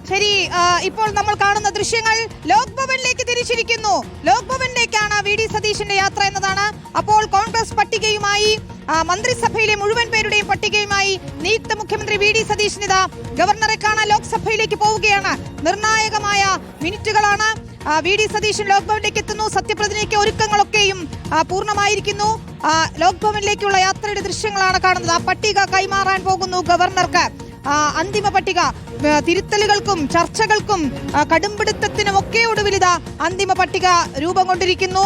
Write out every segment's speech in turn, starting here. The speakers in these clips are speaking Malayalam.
ശരി, ഇപ്പോൾ നമ്മൾ കാണുന്ന ദൃശ്യങ്ങൾ ലോക് ഭവനിലേക്ക് തിരിച്ചിരിക്കുന്നു. ലോക് ഭവനിലേക്കാണ് വി.ഡി. സതീശന്റെ യാത്ര എന്നതാണ്. അപ്പോൾ കോൺഗ്രസ് പട്ടികയുമായി, മന്ത്രിസഭയിലെ മുഴുവൻ പേരുടെയും പട്ടികയുമായി നിയുക്ത മുഖ്യമന്ത്രി വി.ഡി. സതീശൻ ഇതാ ഗവർണറെ കാണാൻ ലോക്സഭയിലേക്ക് പോവുകയാണ്. നിർണായകമായ മിനിറ്റുകളാണ്. വി.ഡി. സതീശൻ ലോക് ഭവനിലേക്ക് എത്തുന്നു. സത്യപ്രതിജ്ഞയ്ക്ക് ഒരുക്കങ്ങളൊക്കെയും പൂർണ്ണമായിരിക്കുന്നു. ലോക് ഭവനിലേക്കുള്ള യാത്രയുടെ ദൃശ്യങ്ങളാണ് കാണുന്നത്. ആ പട്ടിക കൈമാറാൻ പോകുന്നു ഗവർണർക്ക്. അന്തിമ പട്ടിക തിരുത്തലുകൾക്കും ചർച്ചകൾക്കും കടുംപിടുത്തത്തിനും ഒക്കെ ഒടുവിലിതാ അന്തിമ പട്ടിക രൂപം കൊണ്ടിരിക്കുന്നു.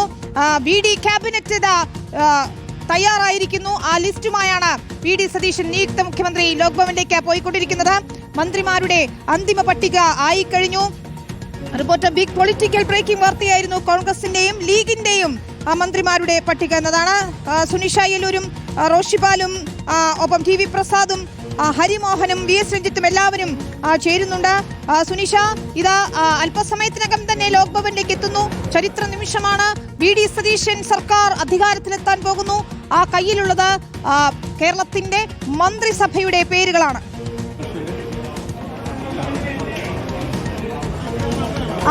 വി.ഡി. ക്യാബിനറ്റ് ഇതാ തയ്യാറായിരിക്കുന്നു. ആ ലിസ്റ്റുമായാണ് വി.ഡി. സതീശൻ നിയുക്ത മുഖ്യമന്ത്രി ലോക് ഭവനിലേക്ക് പോയിക്കൊണ്ടിരിക്കുന്നത്. മന്ത്രിമാരുടെ അന്തിമ പട്ടിക ആയിക്കഴിഞ്ഞു. റിപ്പോർട്ടർ ബിഗ് പൊളിറ്റിക്കൽ ബ്രേക്കിംഗ് വാർത്തയായിരുന്നു. കോൺഗ്രസിന്റെയും ലീഗിന്റെയും മന്ത്രിമാരുടെ പട്ടിക എന്നതാണ്. സുനിഷ അയ്യലൂരും റോഷിപാലും ഒപ്പം ടി.വി. പ്രസാദും ഹരിമോഹനും വി.എസ്. രഞ്ജിത്തും എല്ലാവരും ചേരുന്നുണ്ട്. സുനിഷ, ഇതാ അല്പസമയത്തിനകം തന്നെ ലോക് ഭവനിലേക്ക് എത്തുന്നു. ചരിത്ര നിമിഷമാണ്. വി.ഡി. സതീശൻ സർക്കാർ അധികാരത്തിലെത്താൻ പോകുന്നു. ആ കയ്യിലുള്ളത് കേരളത്തിന്റെ മന്ത്രിസഭയുടെ പേരുകളാണ്.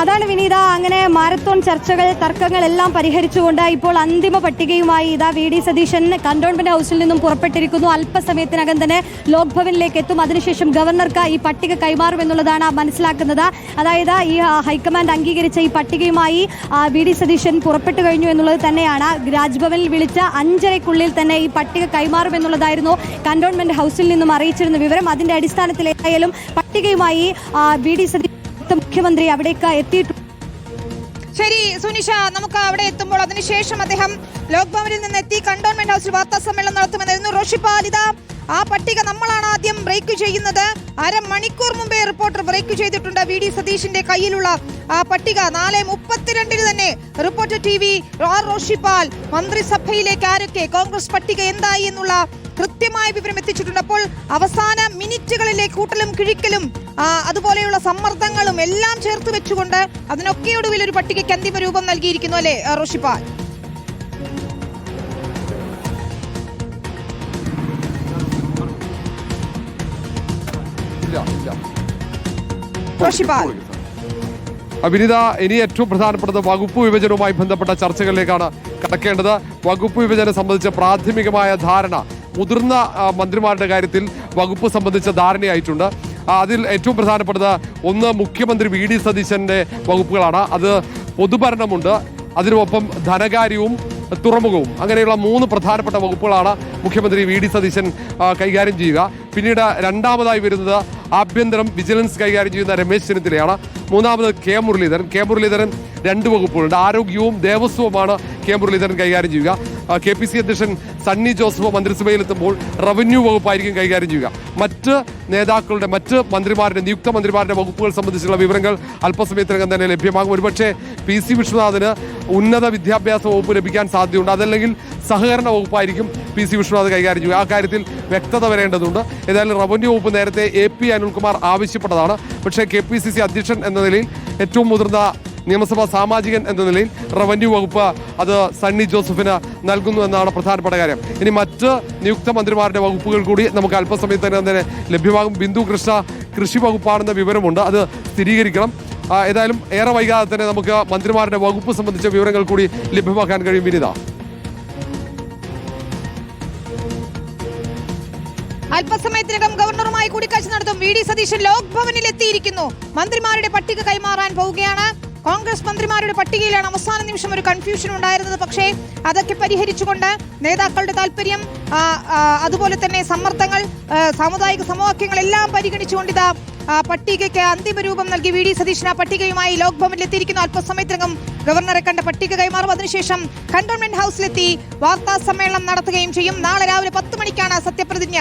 അതാണ് വിനീത. അങ്ങനെ മാരത്തോൺ ചർച്ചകൾ, തർക്കങ്ങൾ എല്ലാം പരിഹരിച്ചുകൊണ്ട് ഇപ്പോൾ അന്തിമ പട്ടികയുമായി ഇതാ വി.ഡി. സതീശൻ കന്റോൺമെന്റ് ഹൗസിൽ നിന്നും പുറപ്പെട്ടിരിക്കുന്നു. അല്പസമയത്തിനകം തന്നെ ലോക് ഭവനിലേക്ക് എത്തും. അതിനുശേഷം ഗവർണർക്ക് ഈ പട്ടിക കൈമാറുമെന്നുള്ളതാണ് മനസ്സിലാക്കുന്നത്. അതായത് ഈ ഹൈക്കമാൻഡ് അംഗീകരിച്ച ഈ പട്ടികയുമായി വി.ഡി. സതീശൻ പുറപ്പെട്ടു കഴിഞ്ഞു എന്നുള്ളത് തന്നെയാണ്. രാജ്ഭവനിൽ വിളിച്ച 5:30-ക്കുള്ളിൽ തന്നെ ഈ പട്ടിക കൈമാറുമെന്നുള്ളതായിരുന്നു കന്റോൺമെന്റ് ഹൗസിൽ നിന്നും അറിയിച്ചിരുന്ന വിവരം. അതിന്റെ അടിസ്ഥാനത്തിൽ ഏതായാലും പട്ടികയുമായി വി.ഡി. സതീശൻ മുഖ്യമന്ത്രി അവിടേക്ക് എത്തിയിട്ടുണ്ട്. ശരി സുനിഷ, നമുക്ക് അവിടെ എത്തുമ്പോൾ അതിനുശേഷം അദ്ദേഹം ലോക് ഭവനിൽ നിന്ന് എത്തി കന്റോൺമെന്റ് ഹൗസിൽ വാർത്താ സമ്മേളനം നടത്തുമെന്നായിരുന്നു. റോഷിപാൽ, ഇതാ ആ പട്ടിക നമ്മളാണ് ആദ്യം ബ്രേക്ക് ചെയ്യുന്നത്. അരമണിക്കൂർ മുമ്പേ റിപ്പോർട്ടർ ബ്രേക്ക് ചെയ്തിട്ടുണ്ട്. വി.ഡി. സതീശന്റെ കയ്യിലുള്ള ആ പട്ടിക 4:32 തന്നെ റിപ്പോർട്ടർ TV റോഷിപാൽ മന്ത്രിസഭയിലേക്ക് ആരൊക്കെ, കോൺഗ്രസ് പട്ടിക എന്തായി എന്നുള്ള കൃത്യമായ വിവരം എത്തിച്ചിട്ടുണ്ട്. അപ്പോൾ അവസാന മിനിറ്റുകളിലെ കൂട്ടലും കിഴിക്കലും അതുപോലെയുള്ള സമ്മർദ്ദങ്ങളും എല്ലാം ചേർത്ത് വെച്ചുകൊണ്ട് അതിനൊക്കെ ഒടുവിൽ ഒരു പട്ടികയ്ക്ക് അന്തിമ രൂപം നൽകിയിരിക്കുന്നു അല്ലേ റോഷിപാൽ? വിനിത, ഇനി ഏറ്റവും പ്രധാനപ്പെട്ടത് വകുപ്പ് വിഭജനവുമായി ബന്ധപ്പെട്ട ചർച്ചകളിലേക്കാണ് കടക്കേണ്ടത്. വകുപ്പ് വിഭജനം സംബന്ധിച്ച പ്രാഥമികമായ ധാരണ മുതിർന്ന മന്ത്രിമാരുടെ കാര്യത്തിൽ വകുപ്പ് സംബന്ധിച്ച ധാരണയായിട്ടുണ്ട്. അതിൽ ഏറ്റവും പ്രധാനപ്പെട്ടത് ഒന്ന് മുഖ്യമന്ത്രി വി.ഡി. സതീശന്റെ വകുപ്പുകളാണ്. അത് പൊതുഭരണമുണ്ട്, അതിനൊപ്പം ധനകാര്യവും തുറമുഖവും, അങ്ങനെയുള്ള 3 പ്രധാനപ്പെട്ട വകുപ്പുകളാണ് മുഖ്യമന്ത്രി വി.ഡി. സതീശൻ കൈകാര്യം ചെയ്യുക. പിന്നീട് രണ്ടാമതായി വരുന്നത് ആഭ്യന്തരം, വിജിലൻസ് കൈകാര്യം ചെയ്യുന്ന രമേശ് ചെന്നിത്തലയാണ്. മൂന്നാമത് കെ മുരളീധരൻ 2 വകുപ്പുകളുണ്ട്. ആരോഗ്യവും ദേവസ്വവുമാണ് കെ മുരളീധരൻ കൈകാര്യം ചെയ്യുക. KPC അധ്യക്ഷൻ സണ്ണി ജോസഫ് മന്ത്രിസഭയിലെത്തുമ്പോൾ റവന്യൂ വകുപ്പായിരിക്കും കൈകാര്യം ചെയ്യുക. മറ്റ് മന്ത്രിമാരുടെ, നിയുക്ത മന്ത്രിമാരുടെ വകുപ്പുകൾ സംബന്ധിച്ചുള്ള വിവരങ്ങൾ അല്പസമയത്തിനകം തന്നെ ലഭ്യമാകും. ഒരുപക്ഷെ PC വിശ്വനാഥിന് ഉന്നത വിദ്യാഭ്യാസ വകുപ്പ് ലഭിക്കാൻ സാധ്യതയുണ്ട്. അതല്ലെങ്കിൽ സഹകരണ വകുപ്പായിരിക്കും PC വിശ്വനാഥ് കൈകാര്യം ചെയ്യുക. ആ കാര്യത്തിൽ വ്യക്തത വരേണ്ടതുണ്ട്. ഏതായാലും റവന്യൂ വകുപ്പ് നേരത്തെ AP അനിൽകുമാർ ആവശ്യപ്പെട്ടതാണ്. പക്ഷേ KPCC അധ്യക്ഷൻ എന്ന നിലയിൽ, ഏറ്റവും മുതിർന്ന നിയമസഭാ സാമാജികൻ എന്ന നിലയിൽ റവന്യൂ വകുപ്പ് അത് സണ്ണി ജോസഫിന് നൽകുന്നു എന്നാണ് പ്രധാനപ്പെട്ട കാര്യം. ഇനി മറ്റ് നിയുക്ത മന്ത്രിമാരുടെ വകുപ്പുകൾ കൂടി നമുക്ക് അല്പസമയത്ത് തന്നെ ലഭ്യമാകും. ബിന്ദു കൃഷ്ണ കൃഷി വകുപ്പാണെന്ന വിവരമുണ്ട്, അത് സ്ഥിരീകരിക്കണം. ഏതായാലും ഏറെ വൈകാതെ തന്നെ നമുക്ക് മന്ത്രിമാരുടെ വകുപ്പ് സംബന്ധിച്ച വിവരങ്ങൾ കൂടി ലഭ്യമാക്കാൻ കഴിയും. വിനിത, അല്പസമയത്തിനകം ഗവർണറുമായി കൂടിക്കാഴ്ച നടത്തും. വി.ഡി. സതീശൻ ലോക് ഭവനിൽ എത്തിയിരിക്കുന്നു. മന്ത്രിമാരുടെ പട്ടിക കൈമാറാൻ പോവുകയാണ്. കോൺഗ്രസ് മന്ത്രിമാരുടെ പട്ടികയിലാണ് അവസാന നിമിഷം ഒരു കൺഫ്യൂഷൻ ഉണ്ടായിരുന്നത്. പക്ഷേ അതൊക്കെ പരിഹരിച്ചുകൊണ്ട് നേതാക്കളുടെ താല്പര്യം, അതുപോലെ തന്നെ സമ്മർദ്ദങ്ങൾ, സാമുദായിക സമവാക്യങ്ങൾ എല്ലാം പരിഗണിച്ചുകൊണ്ട് ഇതാ പട്ടികയ്ക്ക് അന്തിമ രൂപം നൽകി വി.ഡി. സതീശൻ ആ പട്ടികയുമായി ലോക് ഭവനിൽ എത്തിയിരിക്കുന്നു. അല്പസമയത്തിനകം ഗവർണറെ കണ്ട പട്ടിക കൈമാറും. അതിനുശേഷം കന്റോൺമെന്റ് ഹൗസിലെത്തി വാർത്താ സമ്മേളനം നടത്തുകയും ചെയ്യും. നാളെ രാവിലെ 10 മണിക്കാണ് സത്യപ്രതിജ്ഞ